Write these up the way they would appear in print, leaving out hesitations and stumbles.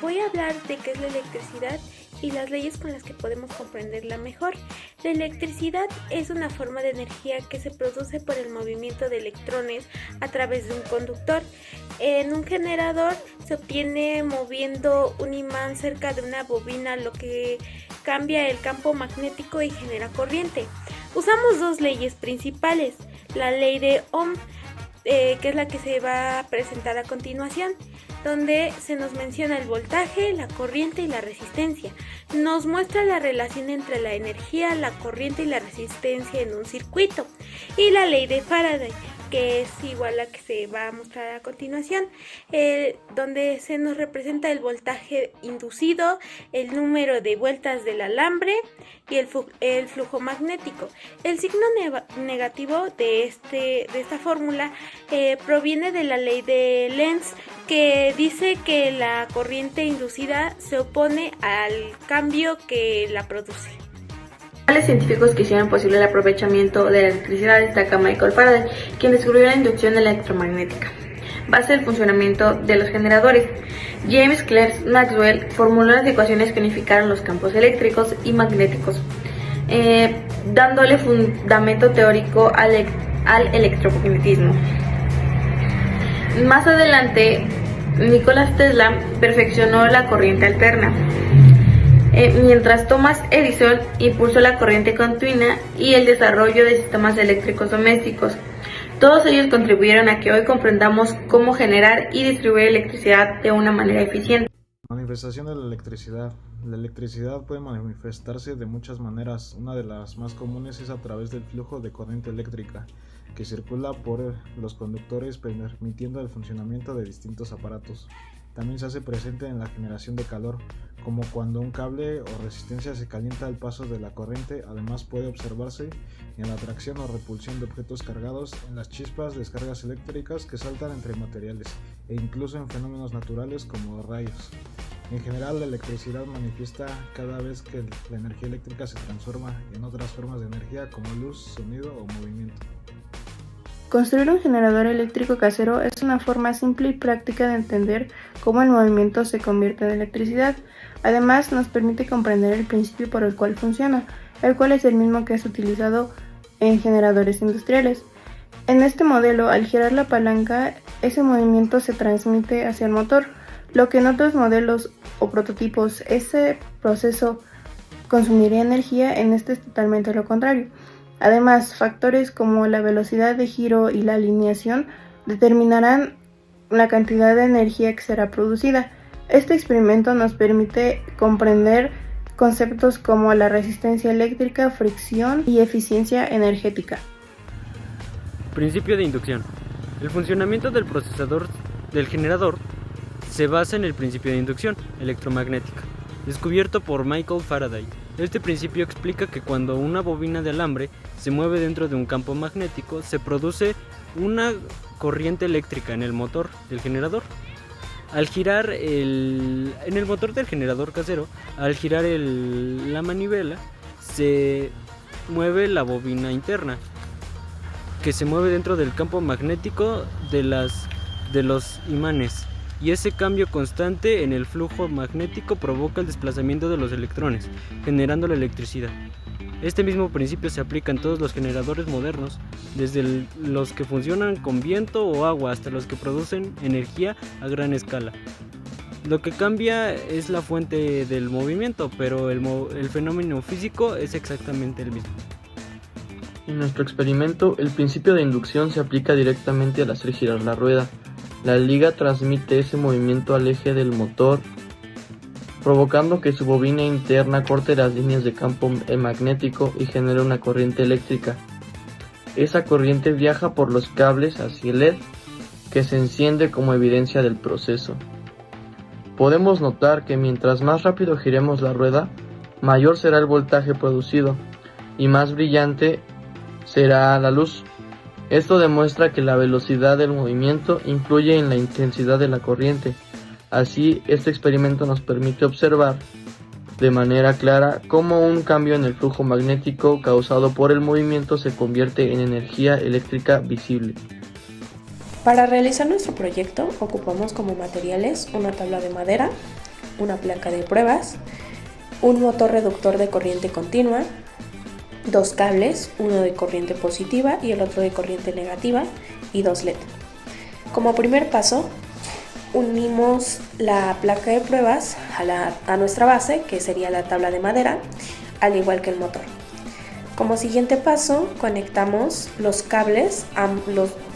voy a hablar de qué es la electricidad y las leyes con las que podemos comprenderla mejor. La electricidad es una forma de energía que se produce por el movimiento de electrones a través de un conductor. En un generador se obtiene moviendo un imán cerca de una bobina, lo que cambia el campo magnético y genera corriente. Usamos dos leyes principales, la ley de Ohm, que es la que se va a presentar a continuación, donde se nos menciona el voltaje, la corriente y la resistencia. Nos muestra la relación entre la energía, la corriente y la resistencia en un circuito. Y la ley de Faraday, que es igual a la que se va a mostrar a continuación, donde se nos representa el voltaje inducido, el número de vueltas del alambre y el flujo magnético. El signo negativo de esta fórmula proviene de la ley de Lenz, que dice que la corriente inducida se opone al cambio que la produce. Los científicos que hicieron posible el aprovechamiento de la electricidad destaca Michael Faraday, quien descubrió la inducción electromagnética, base del funcionamiento de los generadores. James Clerk Maxwell formuló las ecuaciones que unificaron los campos eléctricos y magnéticos, dándole fundamento teórico al electromagnetismo. Más adelante, Nikola Tesla perfeccionó la corriente alterna, mientras Thomas Edison impulsó la corriente continua y el desarrollo de sistemas eléctricos domésticos. Todos ellos contribuyeron a que hoy comprendamos cómo generar y distribuir electricidad de una manera eficiente. Manifestación de la electricidad. La electricidad puede manifestarse de muchas maneras. Una de las más comunes es a través del flujo de corriente eléctrica que circula por los conductores, permitiendo el funcionamiento de distintos aparatos. También se hace presente en la generación de calor, como cuando un cable o resistencia se calienta al paso de la corriente. Además puede observarse en la atracción o repulsión de objetos cargados, en las chispas, descargas eléctricas que saltan entre materiales, e incluso en fenómenos naturales como rayos. En general, la electricidad manifiesta cada vez que la energía eléctrica se transforma en otras formas de energía como luz, sonido o movimiento. Construir un generador eléctrico casero es una forma simple y práctica de entender cómo el movimiento se convierte en electricidad. Además, nos permite comprender el principio por el cual funciona, el cual es el mismo que es utilizado en generadores industriales. En este modelo, al girar la palanca, ese movimiento se transmite hacia el motor, lo que en otros modelos o prototipos ese proceso consumiría energía, en este es totalmente lo contrario. Además, factores como la velocidad de giro y la alineación determinarán la cantidad de energía que será producida. Este experimento nos permite comprender conceptos como la resistencia eléctrica, fricción y eficiencia energética. Principio de inducción. El funcionamiento del procesador del generador se basa en el principio de inducción electromagnética, descubierto por Michael Faraday. Este principio explica que cuando una bobina de alambre se mueve dentro de un campo magnético, se produce una corriente eléctrica en el motor del generador. Al girar en el motor del generador casero, al girar la manivela, se mueve la bobina interna, que se mueve dentro del campo magnético de los imanes. Y ese cambio constante en el flujo magnético provoca el desplazamiento de los electrones, generando la electricidad. Este mismo principio se aplica en todos los generadores modernos, desde los que funcionan con viento o agua hasta los que producen energía a gran escala. Lo que cambia es la fuente del movimiento, pero el fenómeno físico es exactamente el mismo. En nuestro experimento, el principio de inducción se aplica directamente al hacer girar la rueda. La liga transmite ese movimiento al eje del motor, provocando que su bobina interna corte las líneas de campo magnético y genere una corriente eléctrica. Esa corriente viaja por los cables hacia el LED, que se enciende como evidencia del proceso. Podemos notar que mientras más rápido giremos la rueda, mayor será el voltaje producido y más brillante será la luz. Esto demuestra que la velocidad del movimiento influye en la intensidad de la corriente. Así, este experimento nos permite observar de manera clara cómo un cambio en el flujo magnético causado por el movimiento se convierte en energía eléctrica visible. Para realizar nuestro proyecto ocupamos como materiales una tabla de madera, una placa de pruebas, un motor reductor de corriente continua, 2 cables, uno de corriente positiva y el otro de corriente negativa y 2 LED. Como primer paso, unimos la placa de pruebas a nuestra base, que sería la tabla de madera, al igual que el motor. Como siguiente paso, conectamos los cables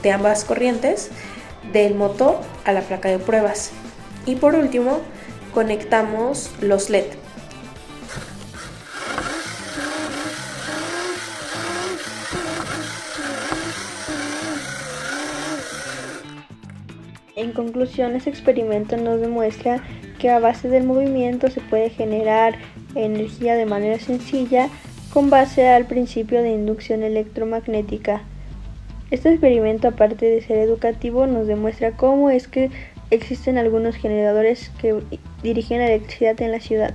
de ambas corrientes del motor a la placa de pruebas. Y por último, conectamos los LED. En conclusión, este experimento nos demuestra que a base del movimiento se puede generar energía de manera sencilla con base al principio de inducción electromagnética. Este experimento, aparte de ser educativo, nos demuestra cómo es que existen algunos generadores que dirigen la electricidad en la ciudad.